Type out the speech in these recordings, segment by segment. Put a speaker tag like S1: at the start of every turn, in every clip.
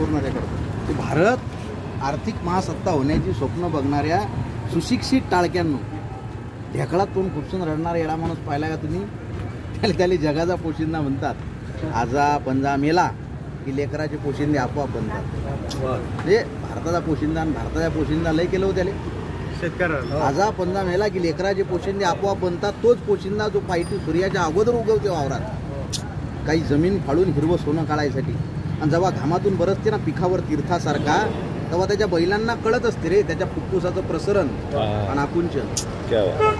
S1: वापरणाऱ्या करतो ते भारत आर्थिक महासत्ता होण्याची स्वप्न बघणाऱ्या सुशिक्षित टाळक्यांनो ढेकळात तोंड खुपसून रडणारा येडा माणूस पाहिला का तुम्ही? त्याला जगाचा पोशिंदा म्हणतात. आजा पंजा मेला की लेकराचे पोशिंदे आपोआप बनतात. म्हणजे भारताचा पोशिंदा आणि भारताच्या पोशिंदा लय केलं होतं त्याला शेतकऱ्याला. आजा पंजा मेला की लेकराचे पोशिंदे आपोआप बनतात. तोच पोशिंदा जो पायटी सूर्याच्या अगोदर उगवते वावरात काही जमीन फाडून हिरवं सोनं काढायसाठी. आणि जेव्हा घामातून बरसते ना पिकावर तीर्थासारखा तेव्हा त्याच्या बैलांना कळत असते रे त्याच्या फुफ्फुसाचं प्रसरण आणि आकुंचन.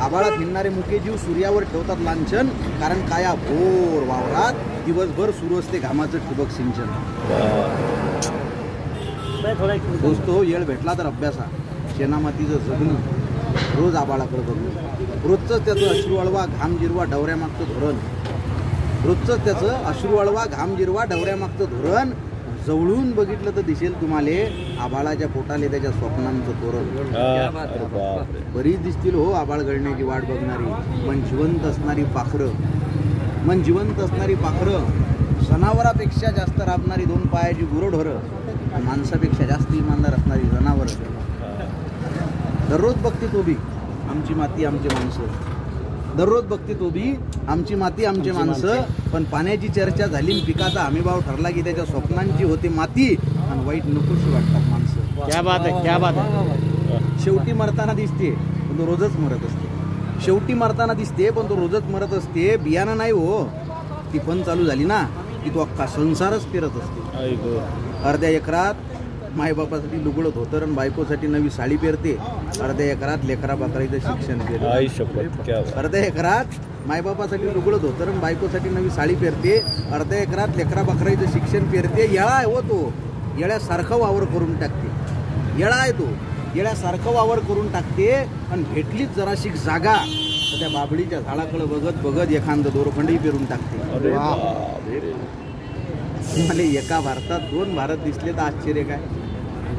S1: आभाळात हिंडणारे मुके जीव सूर्यावर ठेवतात लांछन कारण काया भोर वावरात दिवसभर सुरू असते घामाचं ठिबक सिंचन. दोस्तो येळ भेटला तर अभ्यासा शेणामातीचं जगणं रोज आबाळाकडे बघणं रोजच त्याचं अश्रू अळवा घाम जिरवा डवऱ्यामागचं धोरण. रोजच त्याचं अश्रू अळवा घाम जिरवा डवऱ्यामागचं धोरण. जवळून बघितलं तर दिसेल तुम्हाला आबाळाच्या पोटाले त्याच्या स्वप्नांचं तोरण. बरीच दिसतील हो आबाळ गळण्याची वाट बघणारी मन जिवंत असणारी पाखरं जनावरापेक्षा जास्त राबणारी दोन पायाची गुरंढोरं माणसापेक्षा जास्त इमानदार असणारी जनावरं. दररोज बघते तो बी आमची माती आमचे माणसं. दररोज बघते तो बी आमची माती आमचे माणसं. पण पाण्याची चर्चा झाली पिकाचा हमीभाव ठरला की त्याच्या स्वप्नांची होते माती आणि वाईट नकोशी वाटतात माणसं. क्या बात आहे. शेवटी मरताना दिसते पण तो रोजच मरत असते. शेवटी मरताना दिसते पण तो रोजच मरत असते. बियाणं नाही हो ती पण चालू झाली ना की तो अख्खा संसारच फिरत असते. अर्ध्या एकरात मायबापासाठी लुगडं धोतर आणि बायकोसाठी नवी साडी पेरते. अर्ध्या एकरात लेकरा बाकराचं शिक्षण पेरते. अर्ध्या एकरात मायबापासाठी लुगडं धोतर आणि बायकोसाठी नवी साडी पेरते. अर्ध्या एकरात लेकरा बाकराचं शिक्षण पेरते. येळा आहे हो तो येळ्यासारखं वावर करून टाकते. येळा आहे तो येळ्यासारखं वावर करून टाकते. आणि भेटलीच जराशीक जागा तर त्या बाबळीच्या झाडाकडे बघत बघत एखादं दोरखंडही पेरून टाकते. तुम्हाला एका भारतात दोन भारत दिसले तर आश्चर्य काय?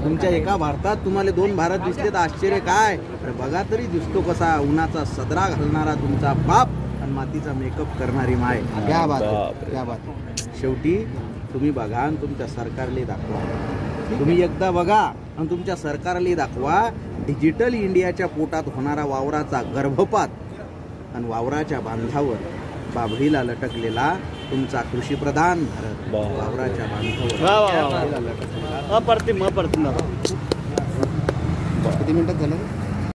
S1: तुमच्या एका भारतात तुम्हाला दोन भारत दिसले तर आश्चर्य काय? बघा तरी दिसतो कसा उन्हाचा सदरा घालणारा तुमचा बाप आणि मातीचा मेकअप करणारी माय. क्या बात. शेवटी तुम्ही बघा आणि तुमच्या सरकारला दाखवा. तुम्ही एकदा बघा आणि तुमच्या सरकारला दाखवा. डिजिटल इंडियाच्या पोटात होणारा वावराचा गर्भपात आणि वावराच्या बांधावर बाभळीला लटकलेला तुमचा कृषीप्रधान भारत वावराच्या बांधावर लटकलेला.
S2: अप्रतिम.
S1: किती मिनिटात झालं?